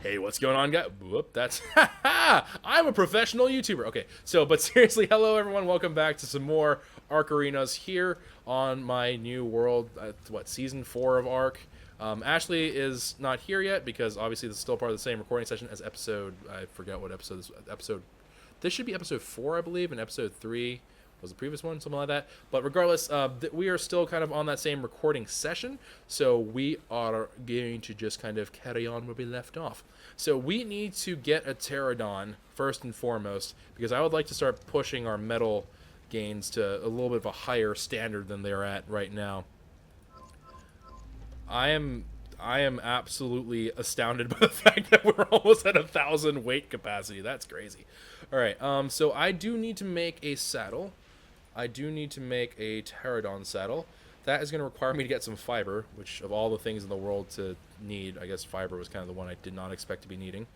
Hey, what's going on, guys? Whoop, that's I'm a professional YouTuber. Okay, so but seriously, hello everyone. Welcome back to some more ARK arenas here on my new world. What, season 4 of ARK? Ashley is not here yet because obviously this is still part of the same recording session as episode. I forgot what episode this episode. This should be episode 4, I believe, and episode 3 was the previous one, something like that. But regardless, we are still kind of on that same recording session, so we are going to just kind of carry on where we left off. So we need to get a Pterodon first and foremost, because I would like to start pushing our metal gains to a little bit of a higher standard than they're at right now. I am absolutely astounded by the fact that we're almost at 1,000 weight capacity. That's crazy. All right, so I do need to make a saddle. I do need to make a Pterodon saddle. That is going to require me to get some fiber, which of all the things in the world to need, I guess fiber was kind of the one I did not expect to be needing.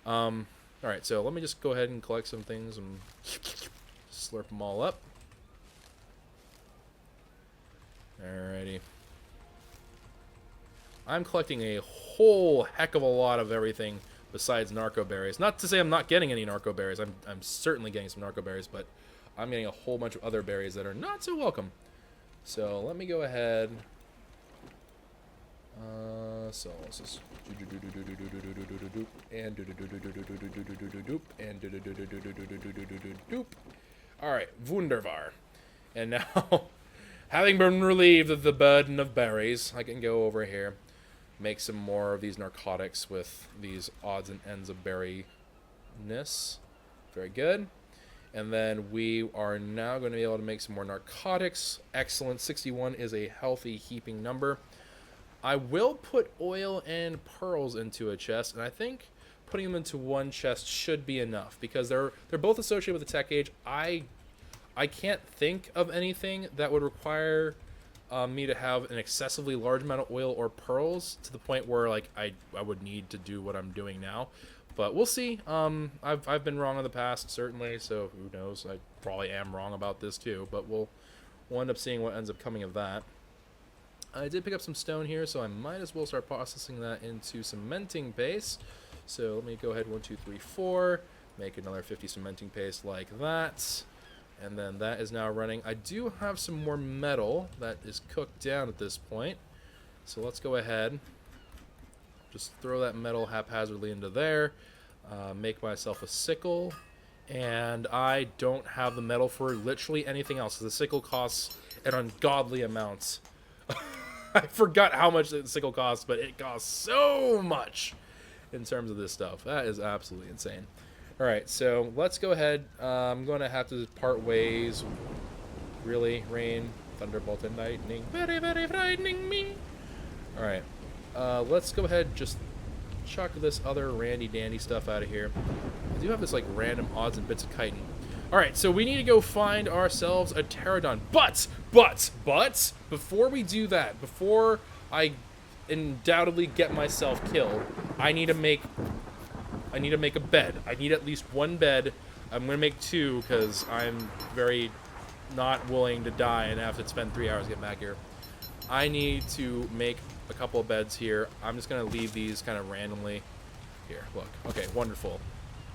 All right, so let me just go ahead and collect some things and slurp them all up. Alrighty. I'm collecting a whole heck of a lot of everything besides narco berries. Not to say I'm not getting any narco berries. I'm certainly getting some narco berries, but I'm getting a whole bunch of other berries that are not so welcome. So let me go ahead. So let's just and all right, wunderbar. And now, having been relieved of the burden of berries, I can go over here, make some more of these narcotics with these odds and ends of berryness. Very good. And then we are now going to be able to make some more narcotics. Excellent. 61 is a healthy heaping number. I will put oil and pearls into a chest, and I think putting them into one chest should be enough because they're both associated with the tech age. I can't think of anything that would require me to have an excessively large amount of oil or pearls to the point where like I would need to do what I'm doing now. But we'll see. I've been wrong in the past, certainly, so who knows? I probably am wrong about this too, but we'll end up seeing what ends up coming of that. I did pick up some stone here, so I might as well start processing that into cementing paste. So let me go ahead, 1, 2, 3, 4, make another 50 cementing paste like that. And then that is now running. I do have some more metal that is cooked down at this point. So let's go ahead. Just throw that metal haphazardly into there. Make myself a sickle. And I don't have the metal for literally anything else. The sickle costs an ungodly amount. I forgot how much the sickle costs, but it costs so much in terms of this stuff. That is absolutely insane. Alright, so let's go ahead. I'm going to have to part ways. Really? Rain, thunderbolt, and lightning. Very, very frightening me. Alright. Let's go ahead and just chuck this other randy-dandy stuff out of here. I do have this, like, random odds and bits of chitin. Alright, so we need to go find ourselves a Pterodon. But, before we do that, before I undoubtedly get myself killed, I need to make a bed. I need at least one bed. I'm going to make 2 because I'm very not willing to die and have to spend 3 hours getting back here. I need to make a couple of beds here. I'm just going to leave these kind of randomly. Here, look. Okay, wonderful.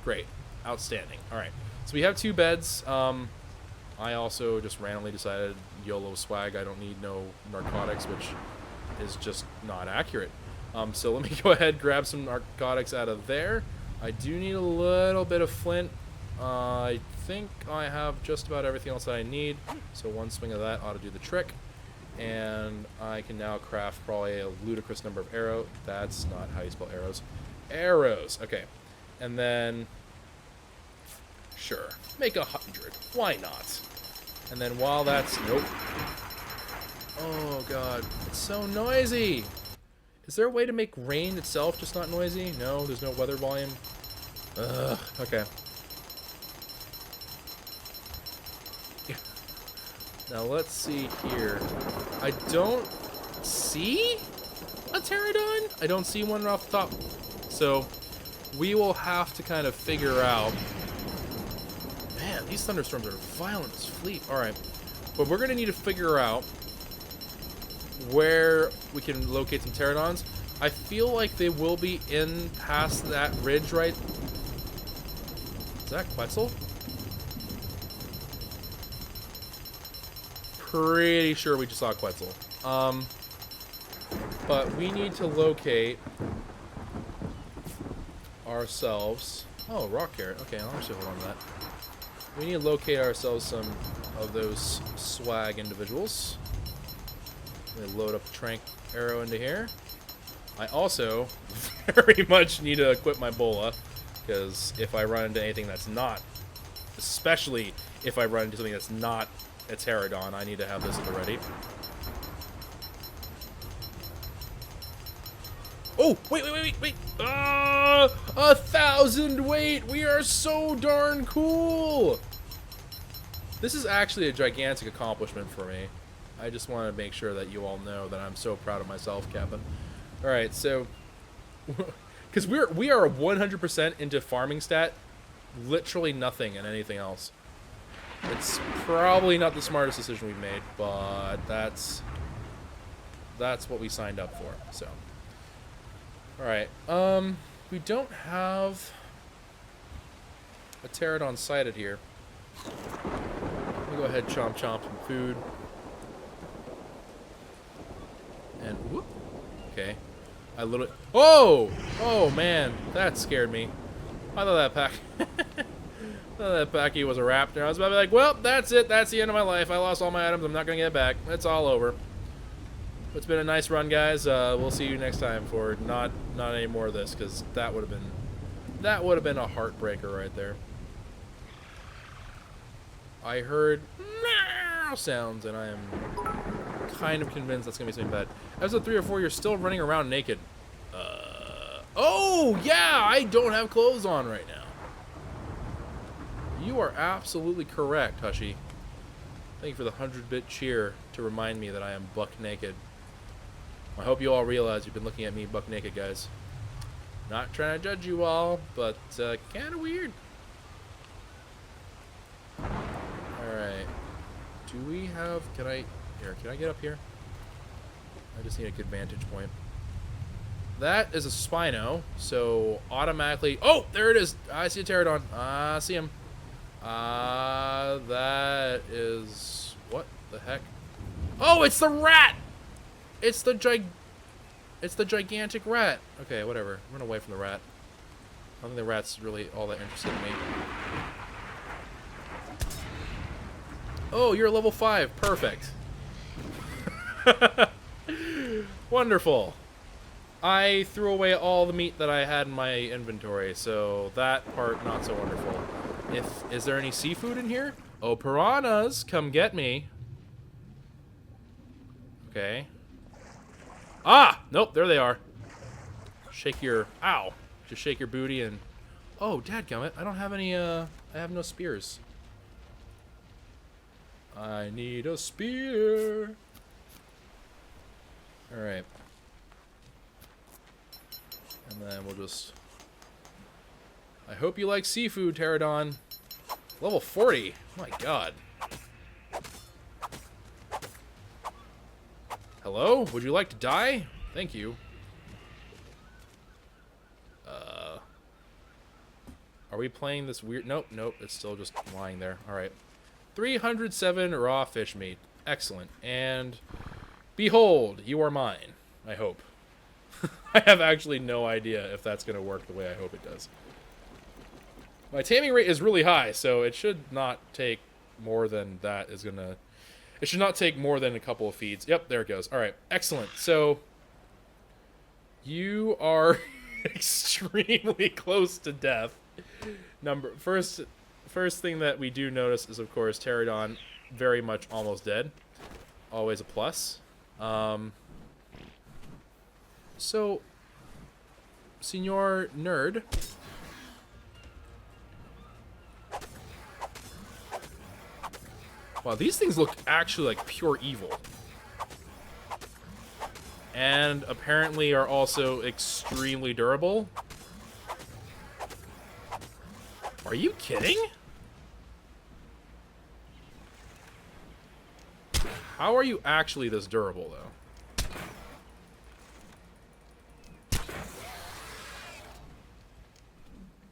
Great. Outstanding. All right. So we have 2 beds. I also just randomly decided YOLO swag. I don't need no narcotics, which is just not accurate. So let me go ahead and grab some narcotics out of there. I do need a little bit of flint. I think I have just about everything else that I need. So one swing of that ought to do the trick. And I can now craft probably a ludicrous number of arrows. That's not how you spell arrows. Arrows. Okay. And then, sure, make 100. Why not? And then while that's, nope. Oh god, it's so noisy. Is there a way to make rain itself just not noisy? No, there's no weather volume. Ugh, okay. Now let's see here. I don't see a Pterodon. I don't see one off the top. So we will have to kind of figure out. Man, these thunderstorms are violent as fleet. Alright. But we're going to need to figure out where we can locate some Pterodons. I feel like they will be in past that ridge, right? Is that Quetzal? Pretty sure we just saw Quetzal. But we need to locate ourselves. Oh, rock carrot. Okay, I'll actually hold on to that. We need to locate ourselves some of those swag individuals. Let me load up the trank arrow into here. I also very much need to equip my bola, because if I run into anything that's not, especially if I run into something that's not a Pterodon, I need to have this at the ready. Oh, wait. 1,000 weight! We are so darn cool! This is actually a gigantic accomplishment for me. I just want to make sure that you all know that I'm so proud of myself, Captain. Alright, so... Because we are 100% into farming stat. Literally nothing and anything else. It's probably not the smartest decision we've made, but that's what we signed up for, so... Alright, we don't have a Pterodon sighted here. Let me go ahead and chomp some food. And, whoop. Okay. I literally... Oh! Oh, man. That scared me. I thought that that packy was a raptor. I was about to be like, well, that's it. That's the end of my life. I lost all my items. I'm not going to get it back. It's all over. It's been a nice run, guys. We'll see you next time for not any more of this, because that would have been a heartbreaker right there. I heard meow sounds, and I am kind of convinced that's gonna be something bad. Episode 3 or 4, you're still running around naked. Oh yeah, I don't have clothes on right now. You are absolutely correct, Hushy. Thank you for the 100-bit cheer to remind me that I am buck naked. I hope you all realize you've been looking at me buck naked, guys. Not trying to judge you all, but kind of weird. Alright. Do we have... Can I get up here? I just need a good vantage point. That is a Spino, so automatically... Oh! There it is! I see a Pterodon. I see him. That is... What the heck? Oh, it's the rat! It's the gigantic rat. Okay, whatever. Run away from the rat. I don't think the rat's really all that interested in me. Oh, you're level 5. Perfect. Wonderful. I threw away all the meat that I had in my inventory, so that part not so wonderful. Is there any seafood in here? Oh, piranhas, come get me. Okay. Ah! Nope, there they are. Shake your... Ow! Just shake your booty and... Oh, dadgummit, I don't have any, I have no spears. I need a spear. Alright. And then we'll just... I hope you like seafood, Pterodon. Level 40. Oh my god. Hello? Would you like to die? Thank you. Are we playing this weird... Nope, it's still just lying there. Alright. 307 raw fish meat. Excellent. And behold, you are mine. I hope. I have actually no idea if that's going to work the way I hope it does. My taming rate is really high, so it should not take more than that is going to... It should not take more than a couple of feeds. Yep, there it goes. All right, excellent. So you are extremely close to death. First thing that we do notice is, of course, Pterodon very much almost dead. Always a plus. So, Senor Nerd. Wow, these things look actually like pure evil. And apparently are also extremely durable. Are you kidding? How are you actually this durable, though?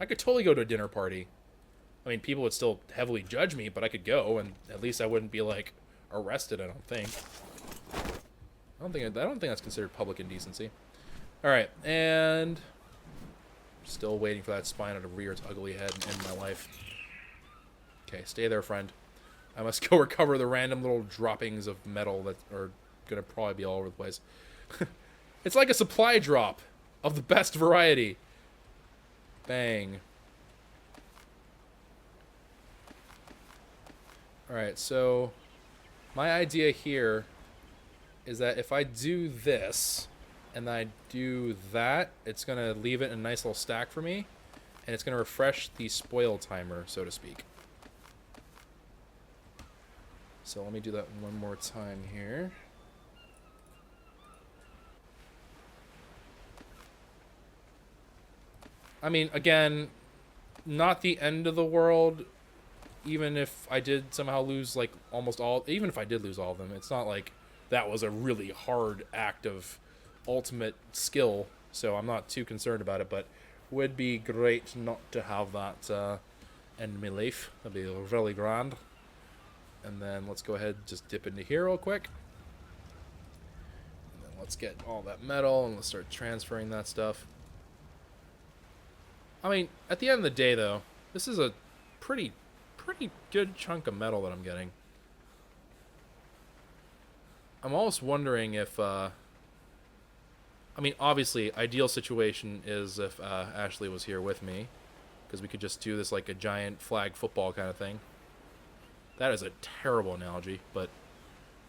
I could totally go to a dinner party. I mean, people would still heavily judge me, but I could go, and at least I wouldn't be, like, arrested, I don't think. I don't think that's considered public indecency. Alright, and... still waiting for that spino to rear its ugly head and end my life. Okay, stay there, friend. I must go recover the random little droppings of metal that are gonna probably be all over the place. It's like a supply drop of the best variety. Bang. Alright, so my idea here is that if I do this and I do that, it's going to leave it in a nice little stack for me, and it's going to refresh the spoil timer, so to speak. So let me do that one more time here. I mean, again, not the end of the world, even if I did somehow lose, like, almost all... even if I did lose all of them, it's not like that was a really hard act of ultimate skill, so I'm not too concerned about it, but would be great not to have that end my life. That'd be really grand. And then let's go ahead and just dip into here real quick. And then let's get all that metal, and let's start transferring that stuff. I mean, at the end of the day, though, this is a pretty good chunk of metal that I'm getting. I'm almost wondering if, I mean, obviously, ideal situation is if Ashley was here with me, because we could just do this like a giant flag football kind of thing. That is a terrible analogy, but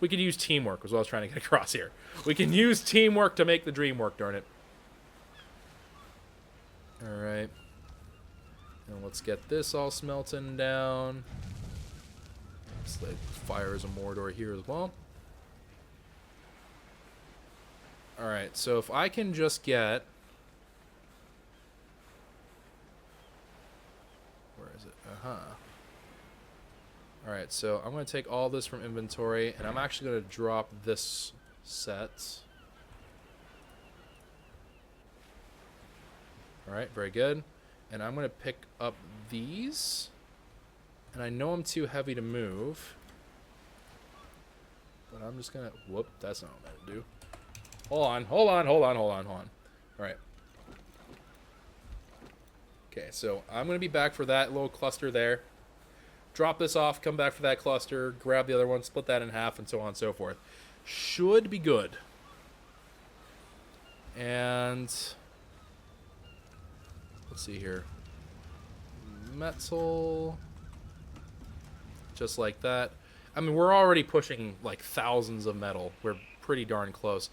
we could use teamwork, was what I was trying to get across here. We can use teamwork to make the dream work, darn it. Alright. And let's get this all smelting down. Let's light fires of Mordor here as well. Alright, so if I can just get... where is it? Alright, so I'm going to take all this from inventory, and I'm actually going to drop this set. Alright, very good. And I'm going to pick up these. And I know I'm too heavy to move. But I'm just going to... whoop, that's not what I'm going to do. Hold on. Alright. Okay, so I'm going to be back for that little cluster there. Drop this off, come back for that cluster, grab the other one, split that in half, and so on and so forth. Should be good. And... let's see here. Metal. Just like that. I mean, we're already pushing like thousands of metal. We're pretty darn close.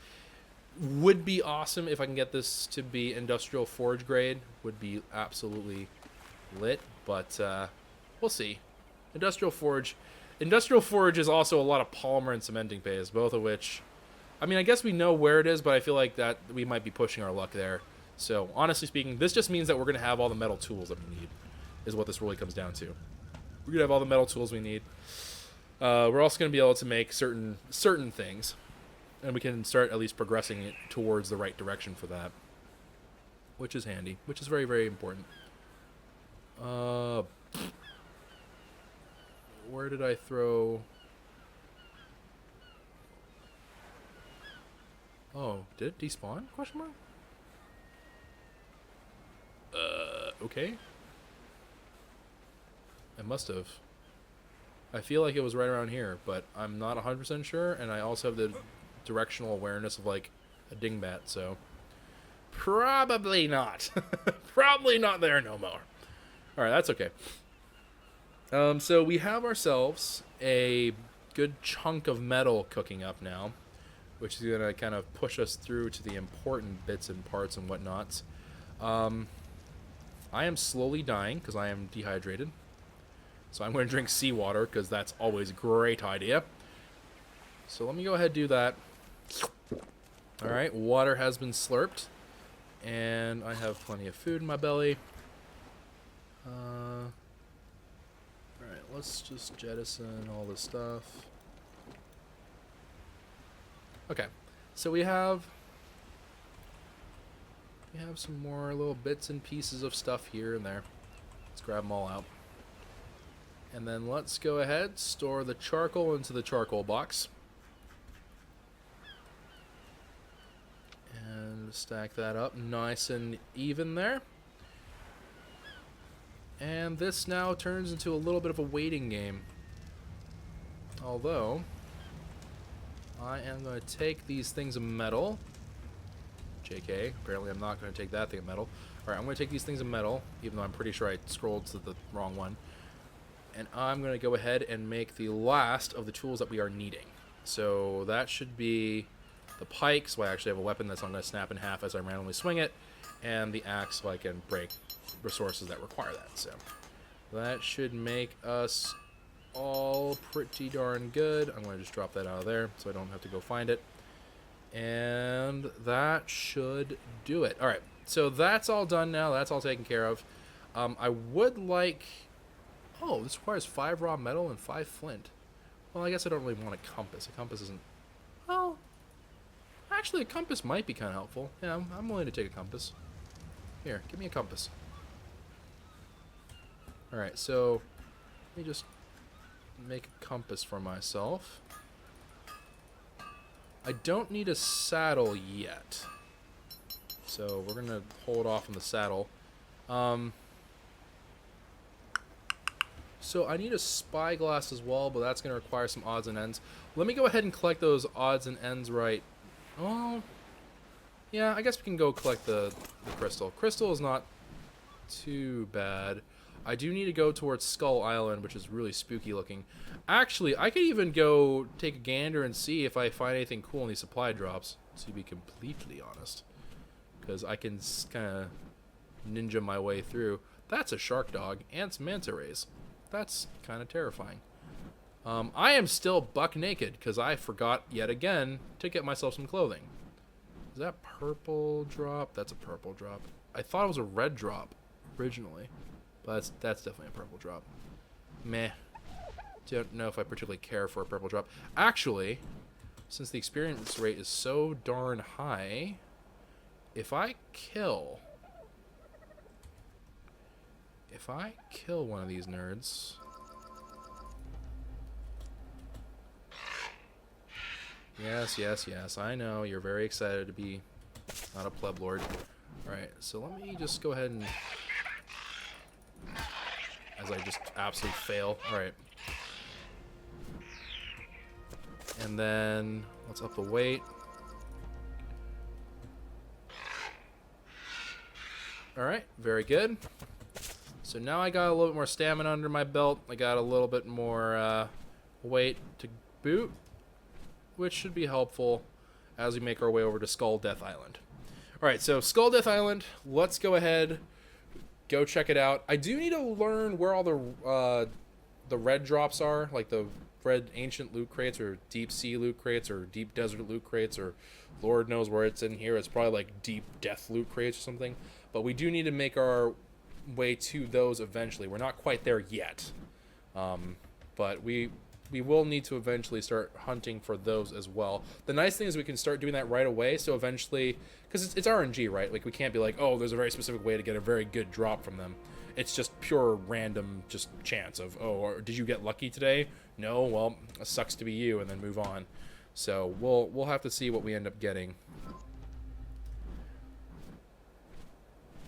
Would be awesome if I can get this to be industrial forge grade. Would be absolutely lit, but we'll see. Industrial forge is also a lot of polymer and cementing paste, both of which, I mean, I guess we know where it is, but I feel like that we might be pushing our luck there. So, honestly speaking, this just means that we're going to have all the metal tools that we need, is what this really comes down to. We're going to have all the metal tools we need. We're also going to be able to make certain things, and we can start at least progressing it towards the right direction for that, which is handy, which is very, very important. Where did I throw... oh, did it despawn? Question mark? Okay. It must have. I feel like it was right around here, but I'm not 100% sure, and I also have the directional awareness of, like, a dingbat, so... probably not. Probably not there no more. Alright, that's okay. So we have ourselves a good chunk of metal cooking up now, which is going to kind of push us through to the important bits and parts and whatnot. I am slowly dying because I am dehydrated. So I'm going to drink seawater because that's always a great idea. So let me go ahead and do that. Alright, water has been slurped. And I have plenty of food in my belly. Alright, let's just jettison all this stuff. Okay, so we have We have some more little bits and pieces of stuff here and there. Let's grab them all out. And then let's go ahead, store the charcoal into the charcoal box. And stack that up nice and even there. And this now turns into a little bit of a waiting game. Although, I am going to take these things of metal. JK, apparently I'm not going to take that thing of metal. Alright, I'm going to take these things of metal, even though I'm pretty sure I scrolled to the wrong one. And I'm going to go ahead and make the last of the tools that we are needing. So that should be the pike, so I actually have a weapon that's not going to snap in half as I randomly swing it, and the axe so I can break resources that require that. So that should make us all pretty darn good. I'm going to just drop that out of there so I don't have to go find it. And that should do it. Alright, so that's all done now. That's all taken care of. I would like... Oh, this requires 5 raw metal and 5 flint. Well, I guess I don't really want a compass. A compass isn't... Well, actually, a compass might be kind of helpful. Yeah, I'm willing to take a compass. Here, give me a compass. Alright, so let me just make a compass for myself. I don't need a saddle yet, so we're going to hold off on the saddle. So I need a spyglass as well, but that's going to require some odds and ends. Let me go ahead and collect those odds and ends right. Oh, yeah, I guess we can go collect the crystal. Crystal is not too bad. I do need to go towards Skull Island, which is really spooky looking. Actually, I could even go take a gander and see if I find anything cool in these supply drops, to be completely honest. Because I can kind of ninja my way through. That's a shark dog and some manta rays. That's kind of terrifying. I am still buck naked because I forgot yet again to get myself some clothing. Is that purple drop? That's a purple drop. I thought it was a red drop originally, but that's definitely a purple drop. Meh. Don't know if I particularly care for a purple drop. Actually, since the experience rate is so darn high, if I kill one of these nerds... Yes, I know, you're very excited to be not a pleb lord. Alright, so let me just go ahead and... As I just absolutely fail. Alright. And then, let's up the weight. Alright, very good. So now I got a little bit more stamina under my belt. I got a little bit more weight to boot, which should be helpful as we make our way over to Skull Death Island. Alright, so Skull Death Island, let's go ahead, go check it out. I do need to learn where all the red drops are, like the red ancient loot crates or deep sea loot crates or deep desert loot crates, or Lord knows where it's in here. It's probably like deep death loot crates or something. But we do need to make our way to those eventually. We're not quite there yet. But we will need to eventually start hunting for those as well. The nice thing is we can start doing that right away, so eventually, because it's RNG, right? Like, we can't be like, oh, there's a very specific way to get a very good drop from them. It's just pure random just chance of, oh, or did you get lucky today? No, well, it sucks to be you, and then move on. So we'll have to see what we end up getting.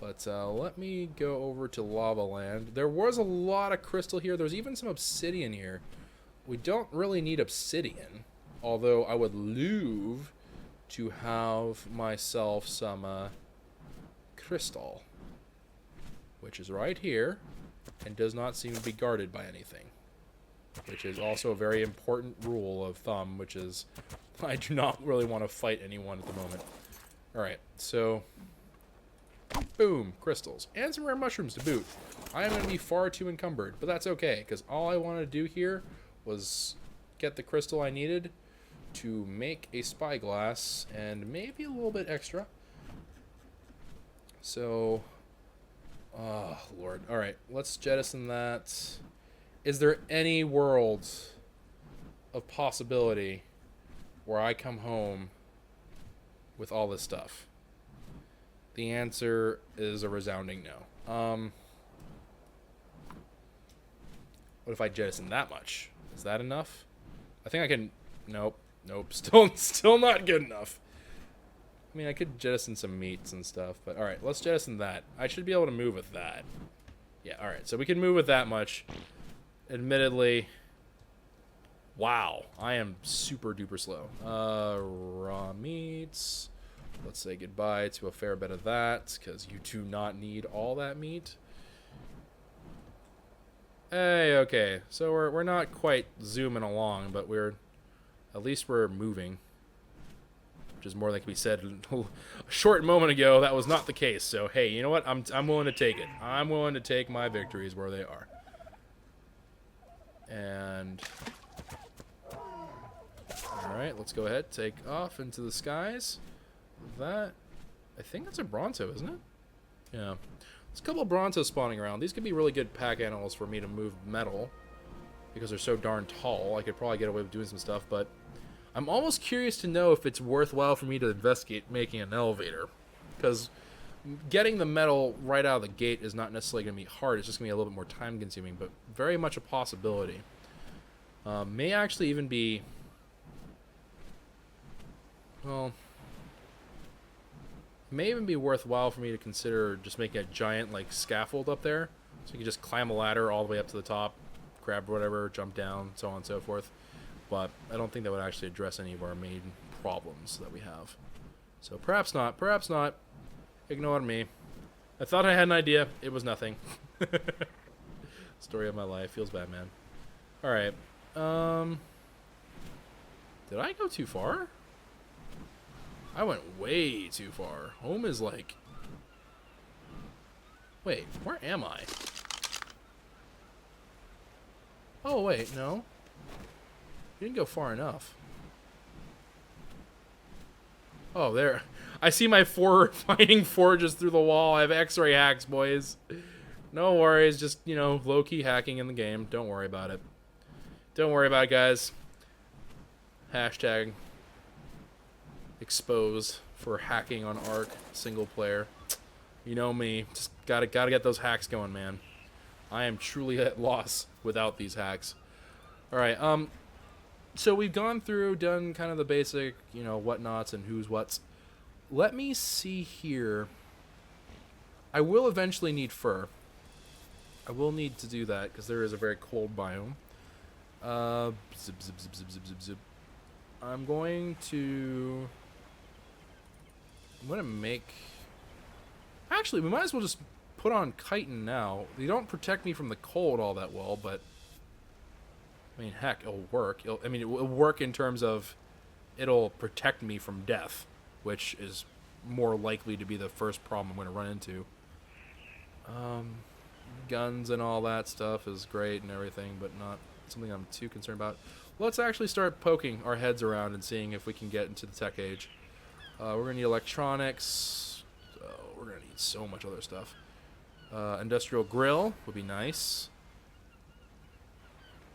But let me go over to Lava Land. There was a lot of crystal here. There's even some obsidian here. We don't really need obsidian, although I would love to have myself some crystal, which is right here and does not seem to be guarded by anything, which is also a very important rule of thumb, which is I do not really want to fight anyone at the moment. Alright, so boom, crystals. And some rare mushrooms to boot. I am going to be far too encumbered, but that's okay, because all I wanted to do here was get the crystal I needed to make a spyglass, and maybe a little bit extra. So, oh, Lord. Alright, let's jettison that. Is there any world of possibility where I come home with all this stuff? The answer is a resounding no. What if I jettison that much? Is that enough? I think I can... Nope. Nope. Still not good enough. I mean, I could jettison some meats and stuff, but alright, let's jettison that. I should be able to move with that. Yeah, alright, so we can move with that much. Admittedly... Wow, I am super duper slow. Raw meats. Let's say goodbye to a fair bit of that, because you do not need all that meat. Hey, okay, so we're not quite zooming along, but at least we're moving. Which is more than can be said a short moment ago. That was not the case, so hey, you know what? I'm willing to take it. I'm willing to take my victories where they are. And... Alright, let's go ahead, take off into the skies. That, I think that's a Bronto, isn't it? Yeah. There's a couple of Brontos spawning around. These could be really good pack animals for me to move metal, because they're so darn tall. I could probably get away with doing some stuff, but I'm almost curious to know if it's worthwhile for me to investigate making an elevator, because getting the metal right out of the gate is not necessarily going to be hard. It's just going to be a little bit more time consuming, but very much a possibility. May actually even be... Well, it may even be worthwhile for me to consider just making a giant, like, scaffold up there. So you can just climb a ladder all the way up to the top, grab whatever, jump down, so on and so forth. But I don't think that would actually address any of our main problems that we have. So perhaps not. Perhaps not. Ignore me. I thought I had an idea. It was nothing. Story of my life. Feels bad, man. Alright. Did I go too far? I went way too far. Home is like... Wait, where am I? Oh, wait, no. You didn't go far enough. Oh, there. I see my fighting forges through the wall. I have X-ray hacks, boys. No worries, just, you know, low-key hacking in the game. Don't worry about it. Don't worry about it, guys. Hashtag exposed for hacking on ARK single player. You know me. Just gotta get those hacks going, man. I am truly at loss without these hacks. Alright, so we've gone through, done kind of the basic, you know, whatnots and who's what's. Let me see here. I will eventually need fur. I will need to do that, because there is a very cold biome. Zip, zip, zip, zip, zip, zip, zip. I'm going to make... Actually, we might as well just put on chitin now. They don't protect me from the cold all that well, but... I mean, heck, it'll work. I mean, it will work in terms of it'll protect me from death, which is more likely to be the first problem I'm going to run into. Guns and all that stuff is great and everything, but not something I'm too concerned about. Let's actually start poking our heads around and seeing if we can get into the tech age. We're going to need electronics. We're going to need so much other stuff. Industrial grill would be nice.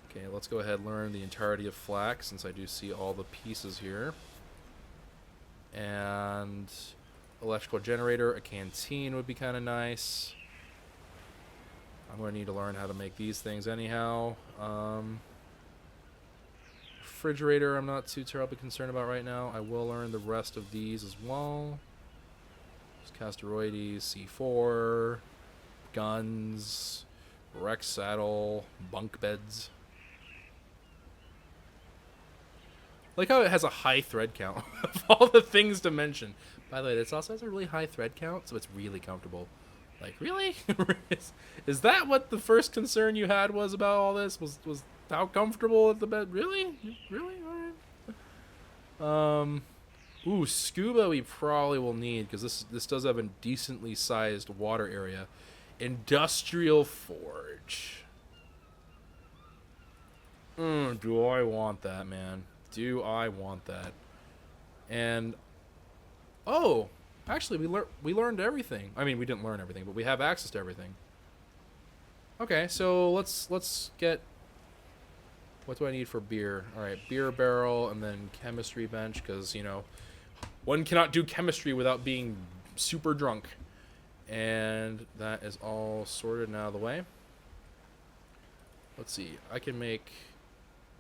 Okay, let's go ahead and learn the entirety of flax, since I do see all the pieces here. And electrical generator, a canteen would be kind of nice. I'm going to need to learn how to make these things anyhow. Refrigerator, I'm not too terribly concerned about right now. I will learn the rest of these as well. There's Casteroides, C4, guns, Rex saddle, bunk beds. Like how it has a high thread count of all the things to mention. By the way, this also has a really high thread count, so it's really comfortable. Like, really? Is that what the first concern you had was about all this? Was how comfortable at the bed? Really? Really? Alright. Ooh, scuba we probably will need, because this does have a decently sized water area. Industrial forge. Do I want that, man? Do I want that? And oh, actually, we learned everything. I mean, we didn't learn everything, but we have access to everything. Okay, so let's get. What do I need for beer? All right, beer barrel, and then chemistry bench, because you know, one cannot do chemistry without being super drunk. And that is all sorted and out of the way. Let's see. I can make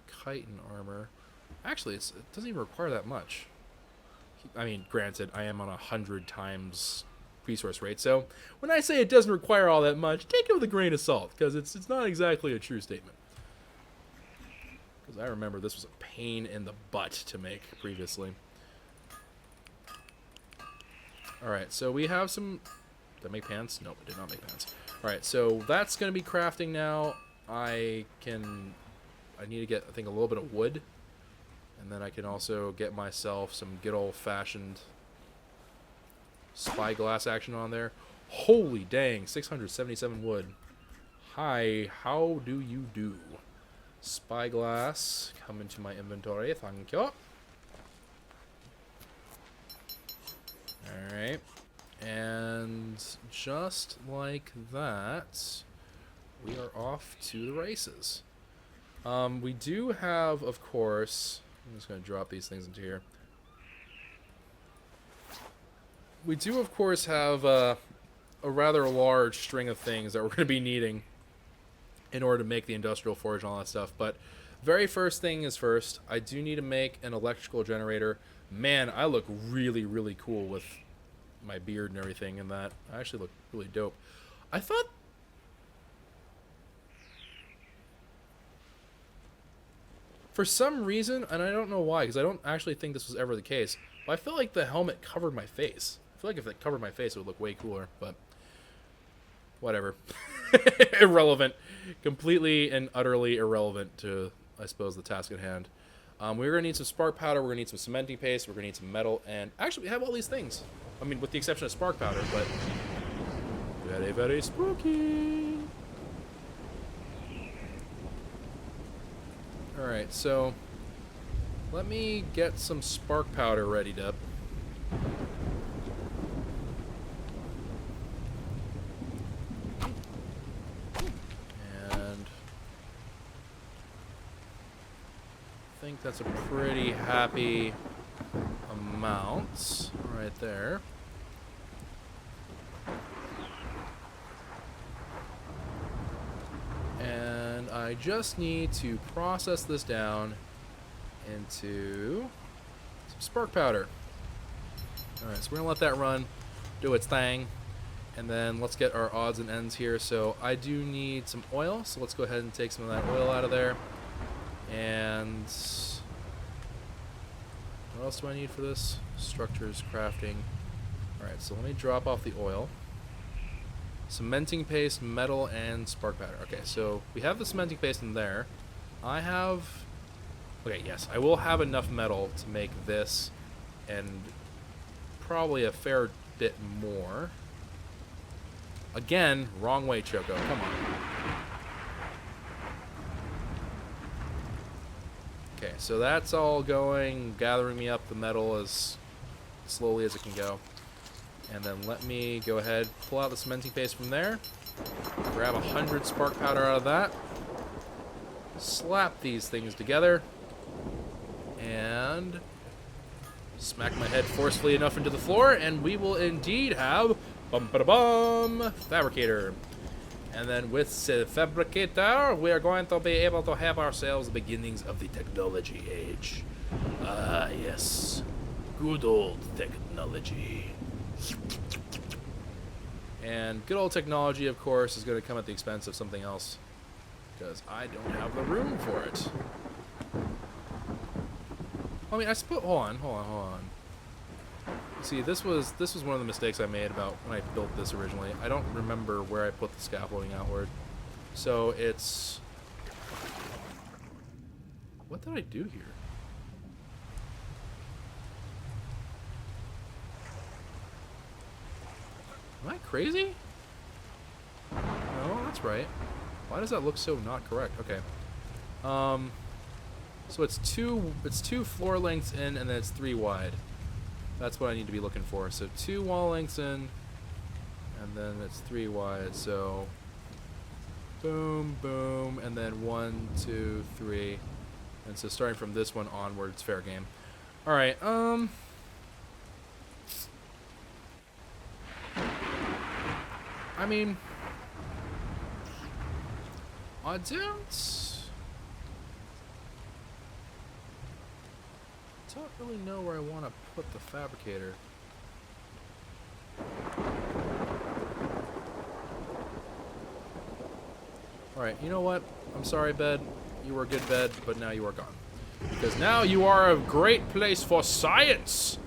chitin armor. Actually, it doesn't even require that much. I mean, granted, I am on 100 times resource rate, so when I say it doesn't require all that much, take it with a grain of salt, because it's not exactly a true statement. Because I remember this was a pain in the butt to make previously. Alright, so we have some... Did I make pants? Nope, I did not make pants. Alright, so that's going to be crafting now. I need to get, I think, a little bit of wood. And then I can also get myself some good old-fashioned spyglass action on there. Holy dang, 677 wood. Hi, how do you do? Spyglass, come into my inventory, thank you. Alright. And just like that, we are off to the races. We do have, of course... I'm just going to drop these things into here. We do, of course, have a rather large string of things that we're going to be needing in order to make the industrial forge and all that stuff. But very first thing is first, I do need to make an electrical generator. Man, I look really, really cool with my beard and everything, and that I actually look really dope. I thought... For some reason, and I don't know why, because I don't actually think this was ever the case, but I felt like the helmet covered my face. I feel like if it covered my face, it would look way cooler, but whatever. Irrelevant. Completely and utterly irrelevant to, I suppose, the task at hand. We're going to need some spark powder, we're going to need some cementing paste, we're going to need some metal, and actually we have all these things. I mean, with the exception of spark powder, but very, very spooky. Alright, so let me get some spark powder readied up. And I think that's a pretty happy amount right there. And I just need to process this down into some spark powder. Alright, so we're going to let that run, do its thing, and then let's get our odds and ends here. So I do need some oil, so let's go ahead and take some of that oil out of there. And what else do I need for this? Structures, crafting. Alright, so let me drop off the oil. Cementing paste, metal, and spark powder. Okay, so we have the cementing paste in there. I have... Okay, yes, I will have enough metal to make this and probably a fair bit more. Again, wrong way, Choco. Come on. Okay, so that's all going, gathering me up the metal as slowly as it can go. And then let me go ahead, pull out the cementing paste from there, grab 100 spark powder out of that, slap these things together, and smack my head forcefully enough into the floor, and we will indeed have bum-ba-da-bum fabricator. And then with the fabricator, we are going to be able to have ourselves the beginnings of the technology age. Ah, yes. Good old technology. And good old technology, of course, is going to come at the expense of something else, because I don't have the room for it. I mean, I suppose... Hold on. See, this was one of the mistakes I made about when I built this originally. I don't remember where I put the scaffolding outward. So it's... What did I do here? Am I crazy? No, that's right. Why does that look so not correct? Okay. So it's two floor lengths in, and then it's 3 wide. That's what I need to be looking for. So 2 wall lengths in, and then it's 3 wide. So boom, boom, and then 1, 2, 3. And so starting from this one onward, it's fair game. All right. I mean, I don't really know where I want to put the fabricator. Alright, you know what? I'm sorry, bed. You were a good bed, but now you are gone. Because now you are a great place for science!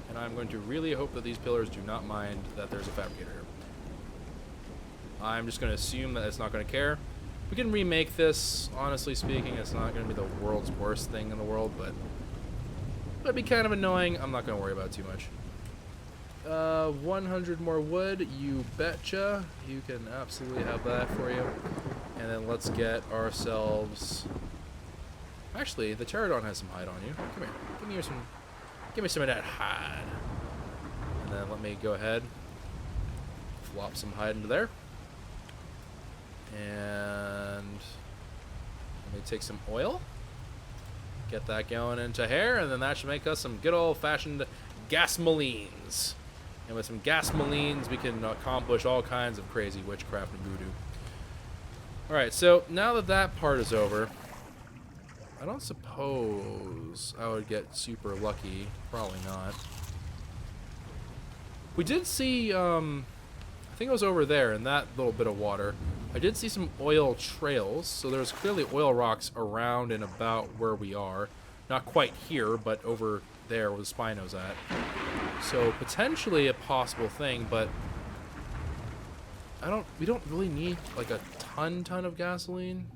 And I'm going to really hope that these pillars do not mind that there's a fabricator here. I'm just going to assume that it's not going to care. We can remake this, honestly speaking. It's not going to be the world's worst thing in the world, but it'd be kind of annoying. I'm not going to worry about it too much. 100 more wood, you betcha. You can absolutely have that for you. And then let's get ourselves... Actually, the Pterodon has some hide on you. Come here. Give me some of that hide. And then let me go ahead. Flop some hide into there. And let me take some oil. Get that going into here. And then that should make us some good old-fashioned gasmolines. And with some gasmolines, we can accomplish all kinds of crazy witchcraft and voodoo. Alright, so now that that part is over, I don't suppose I would get super lucky. Probably not. We did see, I think it was over there in that little bit of water. I did see some oil trails, so there's clearly oil rocks around and about where we are. Not quite here, but over there where the Spino's at. So potentially a possible thing, but we don't really need like a ton of gasoline.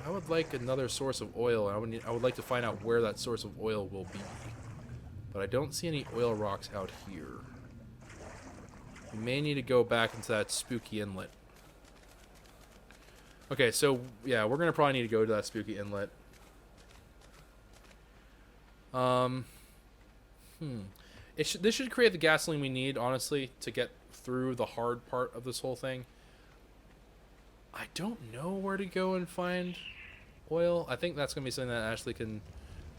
I would like another source of oil, and I would like to find out where that source of oil will be. But I don't see any oil rocks out here. We may need to go back into that spooky inlet. Okay, so yeah, we're gonna probably need to go to that spooky inlet. This should create the gasoline we need, honestly, to get through the hard part of this whole thing. I don't know where to go and find oil. I think that's going to be something that Ashley can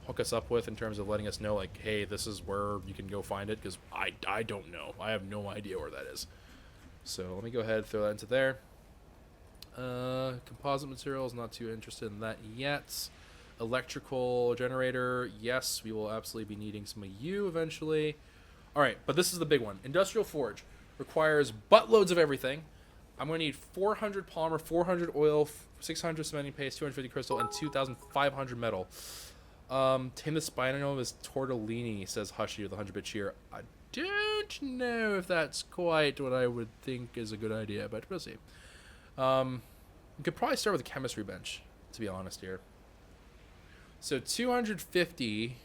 hook us up with in terms of letting us know, like, hey, this is where you can go find it, because I don't know. I have no idea where that is. So let me go ahead and throw that into there. Composite materials, not too interested in that yet. Electrical generator, yes, we will absolutely be needing some of you eventually. Alright, but this is the big one. Industrial forge requires buttloads of everything. I'm going to need 400 polymer, 400 oil, 600 cementing paste, 250 crystal, and 2,500 metal. Tame the Spino is tortellini, says Hushy with 100-bit cheer. I don't know if that's quite what I would think is a good idea, but we'll see. We could probably start with a chemistry bench, to be honest here. So 250.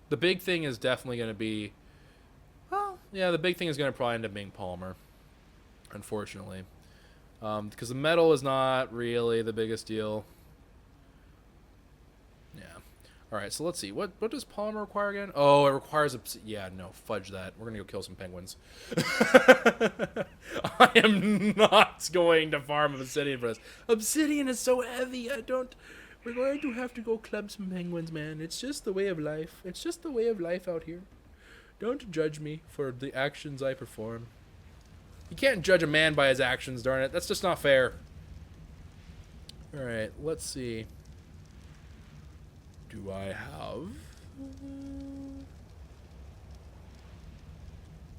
The big thing is definitely going to be... Well, yeah, the big thing is going to probably end up being polymer, unfortunately. Because the metal is not really the biggest deal. Yeah. Alright, so let's see. What does polymer require again? Oh, it requires... Yeah, no, fudge that. We're going to go kill some penguins. I am not going to farm obsidian for this. Obsidian is so heavy, We're going to have to go club some penguins, man. It's just the way of life. It's just the way of life out here. Don't judge me for the actions I perform. You can't judge a man by his actions, darn it. That's just not fair. Alright, let's see. Do I have...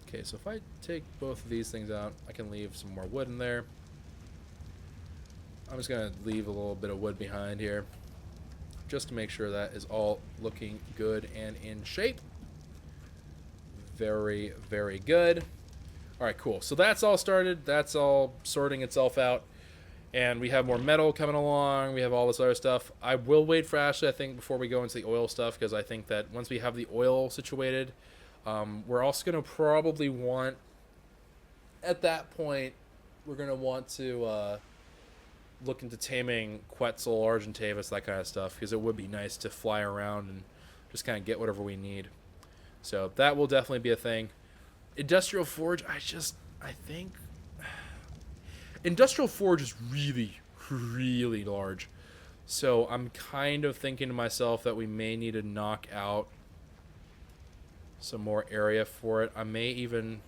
Okay, so if I take both of these things out, I can leave some more wood in there. I'm just going to leave a little bit of wood behind here, just to make sure that is all looking good and in shape. Very, very good. Alright, cool. So that's all started. That's all sorting itself out. And we have more metal coming along. We have all this other stuff. I will wait for Ashley, I think, before we go into the oil stuff, because I think that once we have the oil situated, we're also going to probably want, at that point, we're going to want to look into taming Quetzal, Argentavis, that kind of stuff, because it would be nice to fly around and just kind of get whatever we need. So that will definitely be a thing. Industrial Forge, I think... Industrial Forge is really, really large. So I'm kind of thinking to myself that we may need to knock out some more area for it. I may even...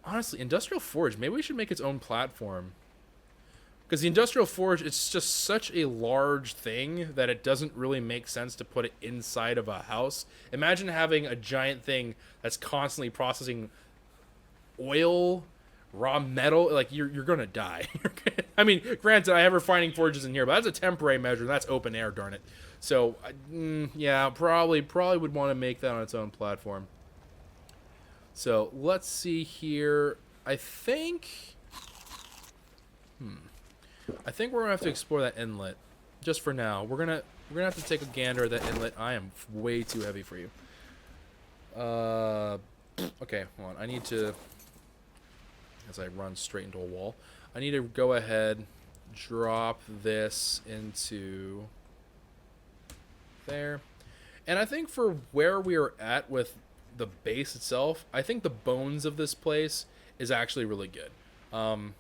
Honestly, Industrial Forge, maybe we should make its own platform. Because the Industrial Forge, it's just such a large thing that it doesn't really make sense to put it inside of a house. Imagine having a giant thing that's constantly processing oil, raw metal. Like, you're going to die. I mean, granted, I have refining forges in here, but that's a temporary measure. That's open air, darn it. So, yeah, probably would want to make that on its own platform. So, let's see here. I think we're gonna have to explore that inlet, just for now. We're gonna have to take a gander at that inlet. I am way too heavy for you. Okay, hold on. I need to, as I run straight into a wall, I need to go ahead, drop this into there, and I think for where we are at with the base itself, I think the bones of this place is actually really good. And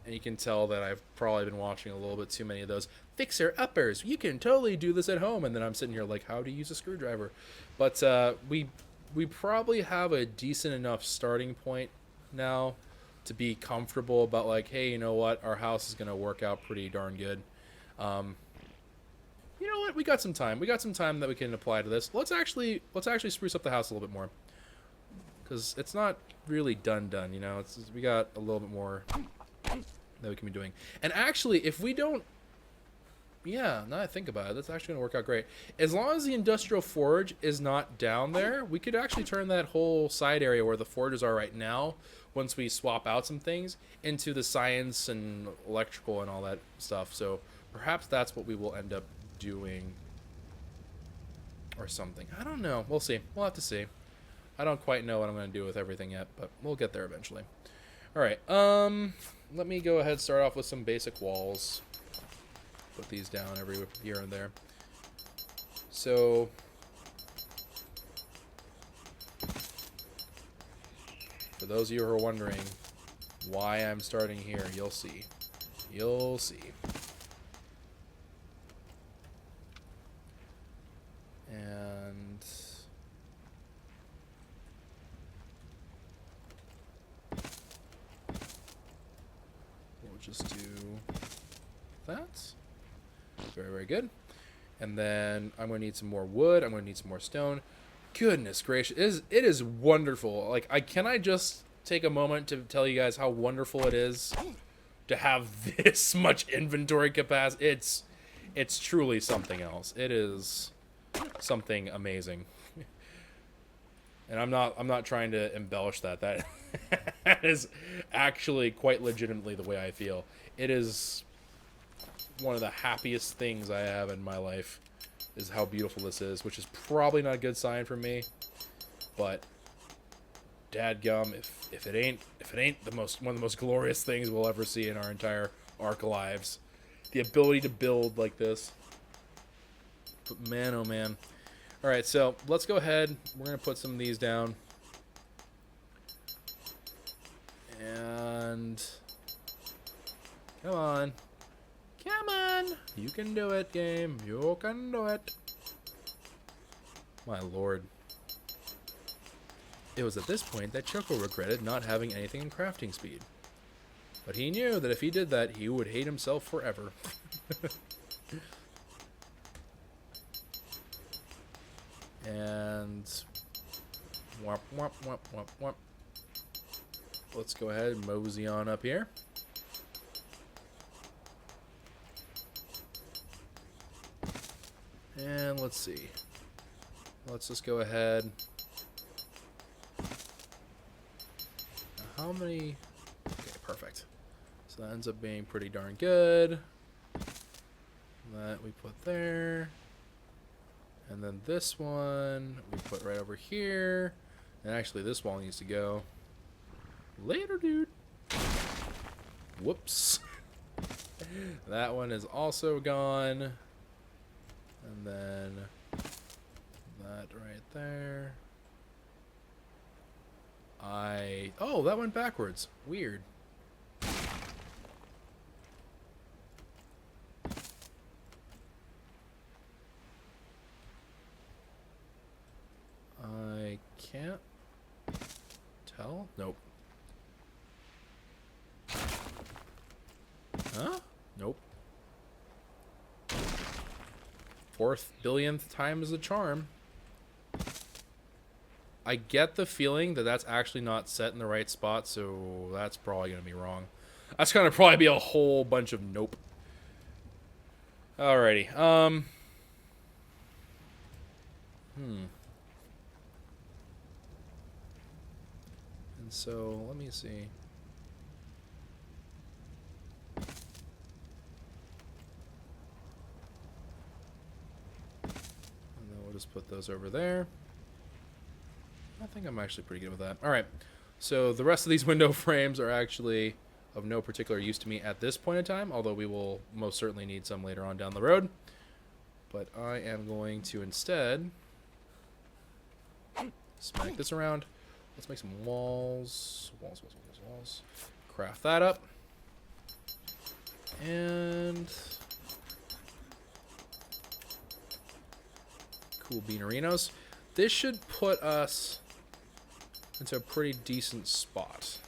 you can tell that I've probably been watching a little bit too many of those fixer-uppers. You can totally do this at home. And then I'm sitting here like, how do you use a screwdriver? But we probably have a decent enough starting point now to be comfortable about like, hey, you know what? Our house is going to work out pretty darn good. You know what? We got some time. We got some time that we can apply to this. Let's actually spruce up the house a little bit more. Because it's not really done, you know? We got a little bit more that we can be doing. And actually, if we don't, yeah, now that I think about it, that's actually gonna work out great. As long as the industrial forge is not down there, we could actually turn that whole side area where the forges are right now, once we swap out some things, into the science and electrical and all that stuff. So perhaps that's what we will end up doing, or something. I don't know. We'll see. We'll have to see. I don't quite know what I'm going to do with everything yet, but we'll get there eventually. All right. Let me go ahead and start off with some basic walls. Put these down every here and there. So for those of you who are wondering why I'm starting here, you'll see. You'll see. And we'll just do that. Very, very good. And then I'm going to need some more wood. I'm going to need some more stone. Goodness gracious. It is wonderful. Like, can I just take a moment to tell you guys how wonderful it is to have this much inventory capacity? It's truly something else. It is something amazing. And I'm not trying to embellish that. That is actually quite legitimately the way I feel. It is one of the happiest things I have in my life, is how beautiful this is, which is probably not a good sign for me, but dadgum, if it ain't one of the most glorious things we'll ever see in our entire ARK lives, the ability to build like this. But man, oh man. All right, so let's go ahead. We're gonna put some of these down, and come on. Come on! You can do it, game. You can do it. My lord. It was at this point that Choco regretted not having anything in crafting speed. But he knew that if he did that, he would hate himself forever. And whop, whop, whop, whop, whop. Let's go ahead and mosey on up here. And let's see. Let's just go ahead. How many? Okay, perfect. So that ends up being pretty darn good. That we put there. And then this one we put right over here. And actually this wall needs to go. Later, dude. Whoops. That one is also gone. And then that right there. Oh, that went backwards. Weird. I can't tell. Nope. 4th billionth time is a charm. I get the feeling that that's actually not set in the right spot, so that's probably going to be wrong. That's going to probably be a whole bunch of nope. Alrighty. And so, let me see. And then we'll just put those over there. I think I'm actually pretty good with that. Alright, so the rest of these window frames are actually of no particular use to me at this point in time, although we will most certainly need some later on down the road. But I am going to instead smack this around. Let's make some walls. Walls. Craft that up. And cool beanerinos. This should put us into a pretty decent spot.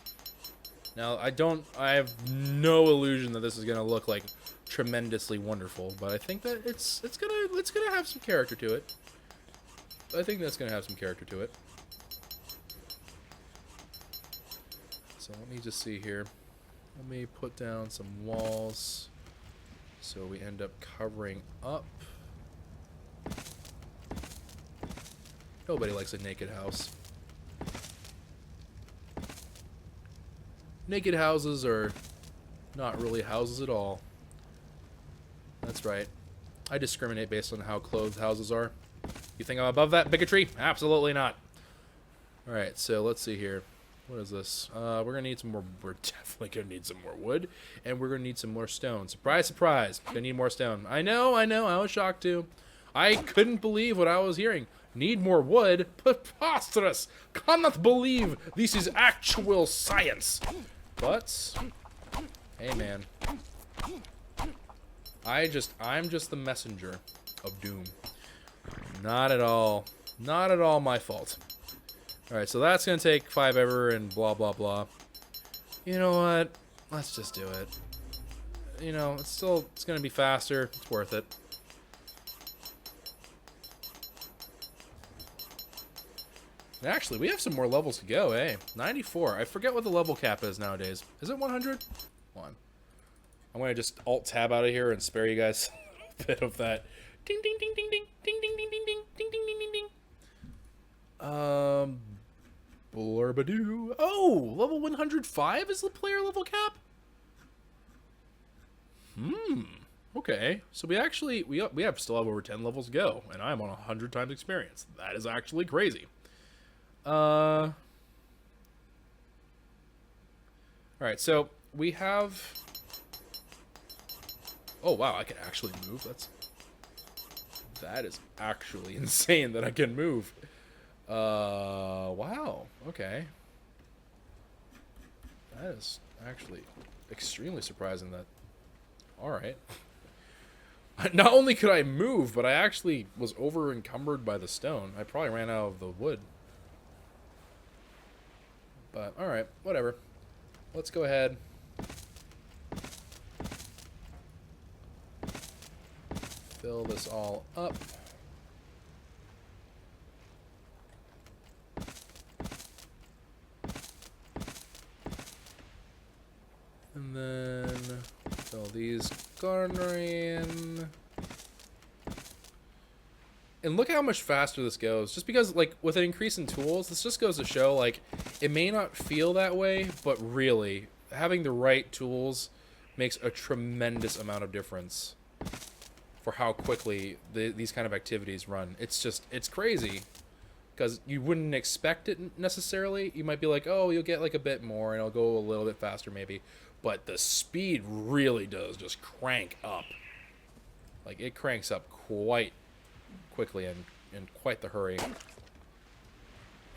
Now, I have no illusion that this is gonna look like tremendously wonderful, but I think that it's gonna have some character to it. I think that's gonna have some character to it. So let me just see here. Let me put down some walls so we end up covering up. Nobody likes a naked house. Naked houses are not really houses at all. That's right. I discriminate based on how clothed houses are. You think I'm above that bigotry? Absolutely not. Alright, so let's see here. What is this? We're gonna need some more. We're definitely gonna need some more wood, and we're gonna need some more stone. Surprise, surprise! Gonna need more stone. I know. I was shocked too. I couldn't believe what I was hearing. Need more wood? Preposterous! Cannot believe this is actual science. But hey, man, I'm just the messenger of doom. Not at all my fault. Alright, so that's gonna take 5 ever and blah blah blah. You know what? Let's just do it. You know, it's gonna be faster. It's worth it. And actually, we have some more levels to go, eh? 94. I forget what the level cap is nowadays. Is it 100? 1. I'm gonna just Alt-Tab out of here and spare you guys a bit of that. Ding ding ding ding ding ding ding ding ding ding ding ding ding ding ding. Blurbadoo. Oh, level 105 is the player level cap? Okay. So we actually, we have still have over 10 levels to go, and I'm on 100 times experience. That is actually crazy. Alright, so we have... Oh, wow, I can actually move. That is actually insane that I can move. Wow, okay. That is actually extremely surprising that... Alright. Not only could I move, but I actually was over-encumbered by the stone. I probably ran out of the wood. But, alright, whatever. Let's go ahead. Fill this all up. And then fill these garnering. And look how much faster this goes. Just because, like, with an increase in tools, this just goes to show, like, it may not feel that way, but really, having the right tools makes a tremendous amount of difference for how quickly these kind of activities run. It's crazy. Because you wouldn't expect it necessarily. You might be like, oh, you'll get, like, a bit more, and it'll go a little bit faster, maybe. But the speed really does just crank up. Like, it cranks up quite quickly and in quite the hurry.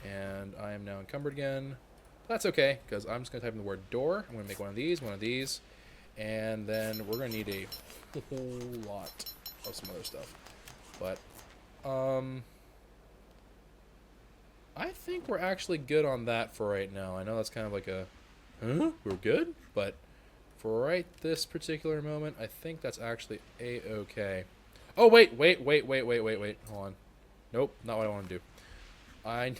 And I am now encumbered again. That's okay, because I'm just going to type in the word door. I'm going to make one of these, and then we're going to need a whole lot of some other stuff. But, I think we're actually good on that for right now. I know that's kind of like a, huh? We're good? But for right this particular moment, I think that's actually a-okay. Oh, wait. Hold on. Nope, not what I want to do. I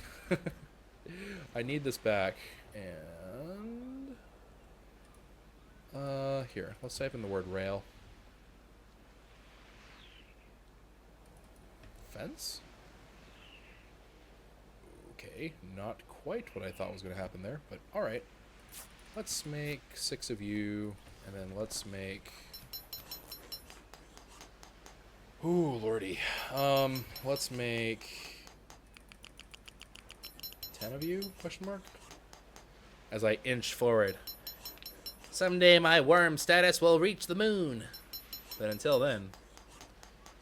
I need this back. And... here. Let's type in the word rail. Fence? Okay, not quite what I thought was going to happen there, but alright. Let's make 6 of you, and then let's make... Ooh, lordy. Let's make 10 of you, question mark? As I inch forward. Someday my worm status will reach the moon. But until then,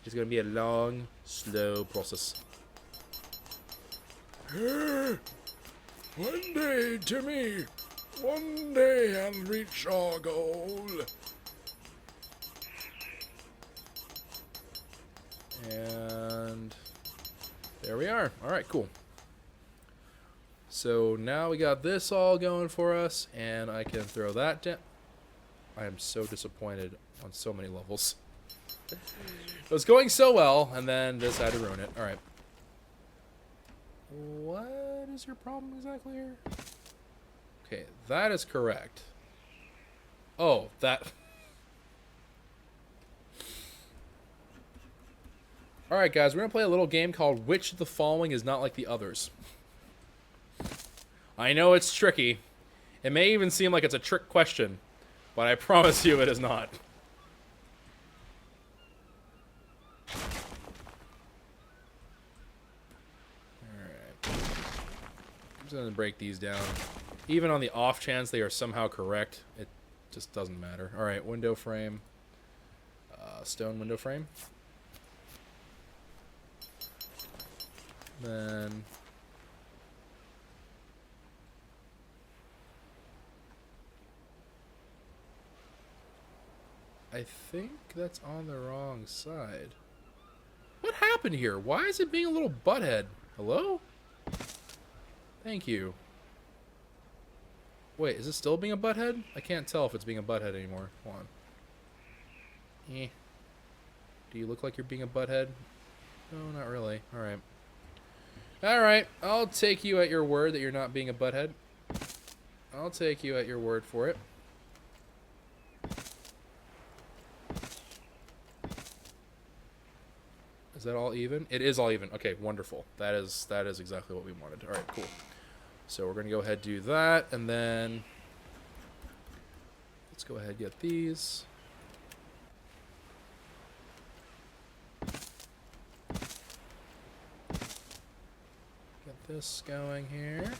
it's going to be a long, slow process. One day, Timmy. One day I'll reach our goal. And there we are. Alright, cool. So now we got this all going for us, and I can throw that down. I am so disappointed on so many levels. It was going so well, and then this had to ruin it. Alright. What is your problem exactly here? Okay, that is correct. Oh, that... Alright guys, we're going to play a little game called Which of the Following is Not Like the Others. I know it's tricky. It may even seem like it's a trick question, but I promise you it is not. Alright. I'm just going to break these down. Even on the off chance they are somehow correct, it just doesn't matter. Alright, window frame. Stone window frame. Then... I think that's on the wrong side. What happened here? Why is it being a little butthead? Hello? Thank you. Wait, is it still being a butthead? I can't tell if it's being a butthead anymore. Hold on. Eh. Do you look like you're being a butthead? No, not really. Alright. Alright, I'll take you at your word that you're not being a butthead. I'll take you at your word for it. Is that all even? It is all even. Okay, wonderful. That is exactly what we wanted. Alright, cool. So we're going to go ahead and do that, and then let's go ahead and get these. Get this going here.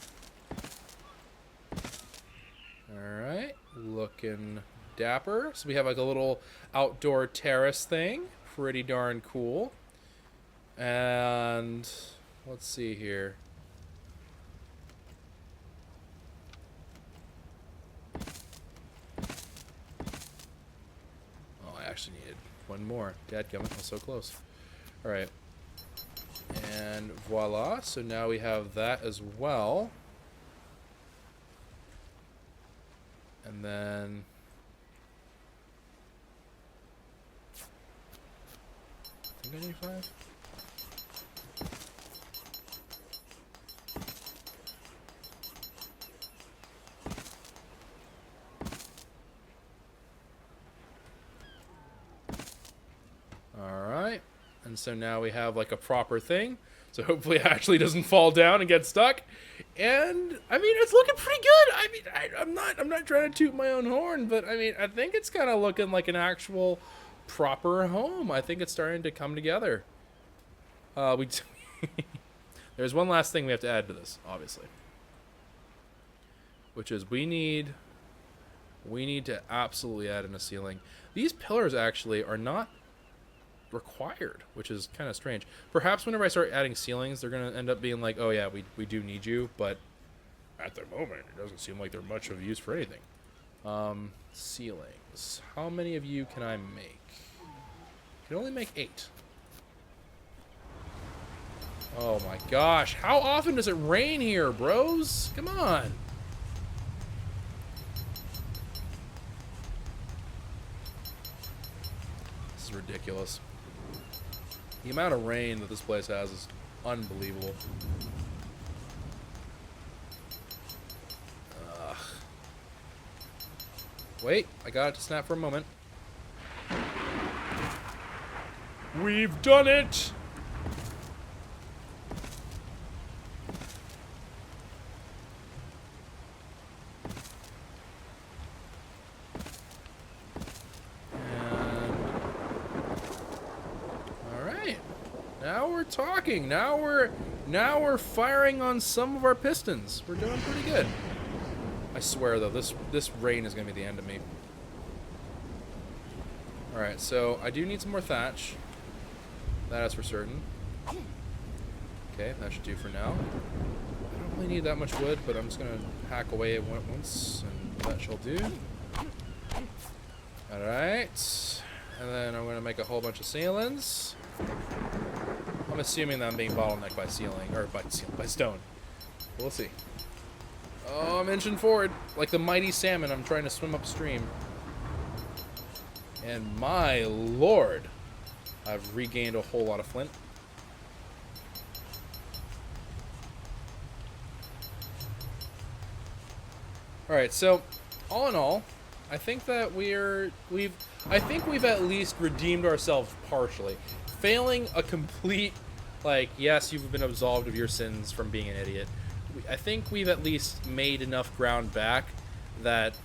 Alright, looking dapper. So we have like a little outdoor terrace thing. Pretty darn cool. And let's see here. Oh, I actually needed one more. Dadgummit, I was so close. Alright. And voila. So now we have that as well. And then... I think I need 5. Alright, and so now we have like a proper thing. So hopefully it actually doesn't fall down and get stuck. And I mean, it's looking pretty good. I mean, I'm not trying to toot my own horn, but I mean, I think it's kind of looking like an actual proper home. I think it's starting to come together. There's one last thing we have to add to this, obviously, which is we need to absolutely add in a ceiling. These pillars actually are not required, which is kind of strange. Perhaps whenever I start adding ceilings, they're going to end up being like, oh yeah, we do need you, but at the moment, it doesn't seem like they're much of use for anything. Ceilings. How many of you can I make? I can only make 8. Oh my gosh, how often does it rain here, bros? Come on. This is ridiculous. The amount of rain that this place has is unbelievable. Ugh. Wait, I got it to snap for a moment. We've done it! Now we're talking. Now we're firing on some of our pistons. We're doing pretty good. I swear though, this rain is gonna be the end of me. All right, so I do need some more thatch. That is for certain. Okay, that should do for now. I don't really need that much wood, but I'm just gonna hack away at once, and that shall do. All right, and then I'm gonna make a whole bunch of ceilings. I'm assuming that I'm being bottlenecked by ceiling, or by stone. We'll see. Oh, I'm inching forward. Like the mighty salmon, I'm trying to swim upstream. And my lord, I've regained a whole lot of flint. Alright, so, all in all, I think that we've at least redeemed ourselves partially. Failing a complete, like, yes, you've been absolved of your sins from being an idiot. I think we've at least made enough ground back that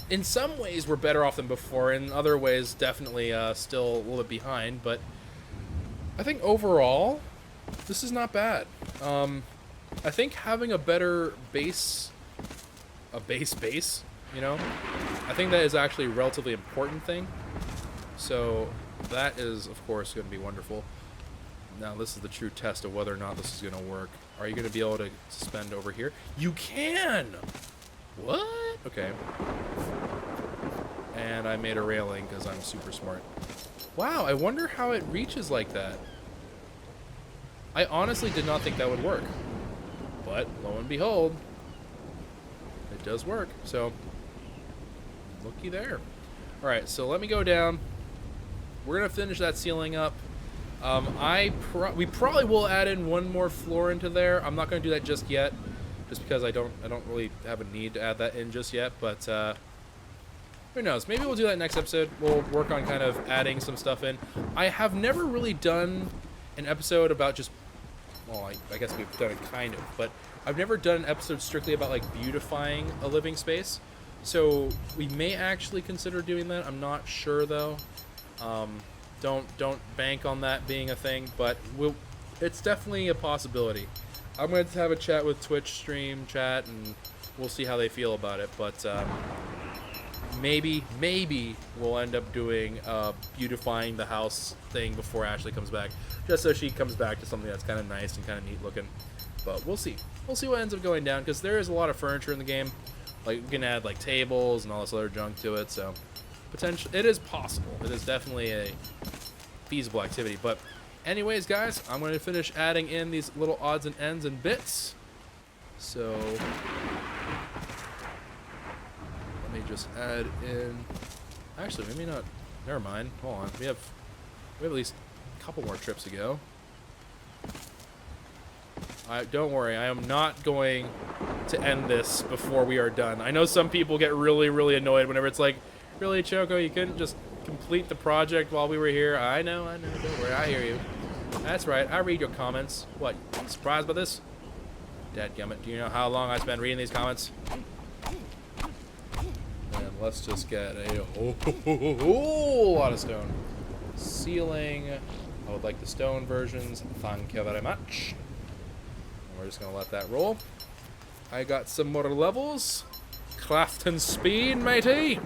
in some ways we're better off than before. In other ways, definitely still a little bit behind. But I think overall, this is not bad. I think having a better base, you know, I think that is actually a relatively important thing. So that is, of course, going to be wonderful. Now, this is the true test of whether or not this is going to work. Are you going to be able to suspend over here? You can! What? Okay. And I made a railing because I'm super smart. Wow, I wonder how it reaches like that. I honestly did not think that would work. But, lo and behold, it does work. So, looky there. Alright, so let me go down. We're going to finish that ceiling up. We probably will add in one more floor into there. I'm not going to do that just yet, just because I don't really have a need to add that in just yet. But who knows? Maybe we'll do that next episode. We'll work on kind of adding some stuff in. I have never really done an episode about just, well, I guess we've done it kind of, but I've never done an episode strictly about like beautifying a living space. So we may actually consider doing that. I'm not sure though. Don't bank on that being a thing, but it's definitely a possibility. I'm going to have a chat with Twitch stream chat, and we'll see how they feel about it. But maybe we'll end up doing beautifying the house thing before Ashley comes back, just so she comes back to something that's kind of nice and kind of neat looking. But we'll see. We'll see what ends up going down, because there is a lot of furniture in the game. Like, we can add like tables and all this other junk to it, so potential. It is possible. It is definitely a feasible activity. But anyways, guys, I'm going to finish adding in these little odds and ends and bits. So let me just add in. Actually, maybe not. Never mind. Hold on. We have at least a couple more trips to go. Don't worry. I am not going to end this before we are done. I know some people get really annoyed whenever it's like, really, Choco, you couldn't just complete the project while we were here? I know, don't worry, I hear you. That's right, I read your comments. What, surprised by this? Dadgummit, do you know how long I spent reading these comments? And let's just get a whole lot of stone. Ceiling, I would like the stone versions, thank you very much. And we're just gonna let that roll. I got some more levels. Crafting speed, matey.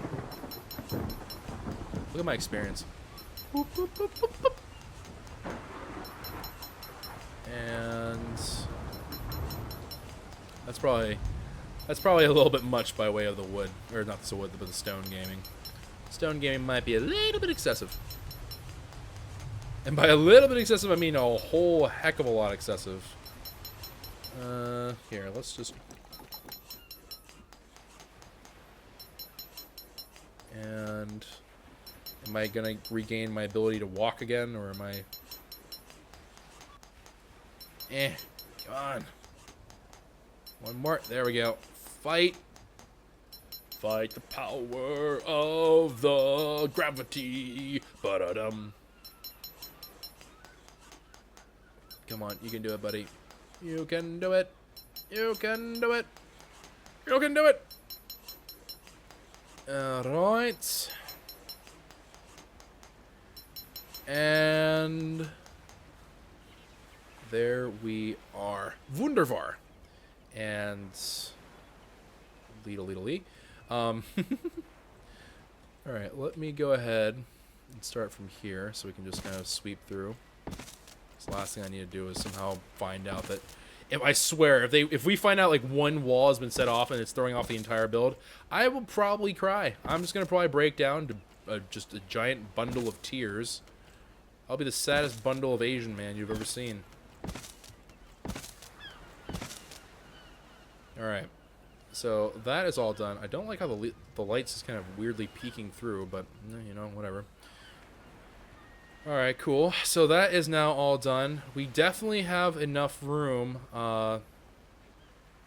Look at my experience. Boop, boop, boop, boop, boop. And that's probably a little bit much by way of the wood, or not the wood, but the stone gaming. Stone gaming might be a little bit excessive. And by a little bit excessive, I mean a whole heck of a lot excessive. Here, let's just. And am I gonna regain my ability to walk again, or am I Come on. One more. There we go. Fight. Fight the power of the gravity. Ba-da-dum. Come on, you can do it, buddy. You can do it. You can do it. You can do it. Alright. And there we are. Wunderbar. And lee. Alright, let me go ahead and start from here so we can just kind of sweep through. So the last thing I need to do is somehow find out that if we find out like one wall has been set off and it's throwing off the entire build, I will probably cry. I'm just gonna probably break down to just a giant bundle of tears. I'll be the saddest bundle of Asian man you've ever seen. Alright, so that is all done. I don't like how the lights is kind of weirdly peeking through, but, you know, whatever. Alright, cool. So that is now all done. We definitely have enough room,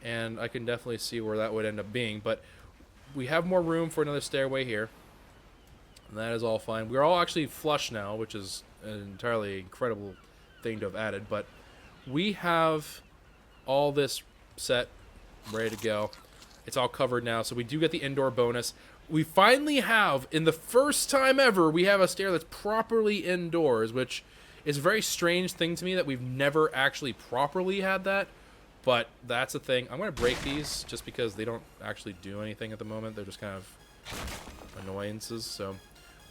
and I can definitely see where that would end up being, but we have more room for another stairway here. And that is all fine. We're all actually flush now, which is an entirely incredible thing to have added, but we have all this set, ready to go. It's all covered now, so we do get the indoor bonus. We finally have, in the first time ever, we have a stair that's properly indoors, which is a very strange thing to me that we've never actually properly had that, but that's a thing. I'm going to break these just because they don't actually do anything at the moment. They're just kind of annoyances, so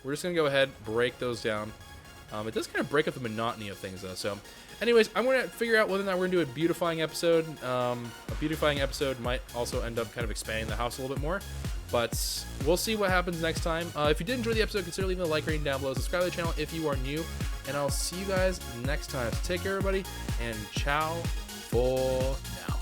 we're just going to go ahead, break those down. It does kind of break up the monotony of things, though, so anyways, I'm going to figure out whether or not we're going to do a beautifying episode. A beautifying episode might also end up kind of expanding the house a little bit more, but we'll see what happens next time. If you did enjoy the episode, consider leaving a like rating down below. Subscribe to the channel if you are new, and I'll see you guys next time. So take care, everybody, and ciao for now.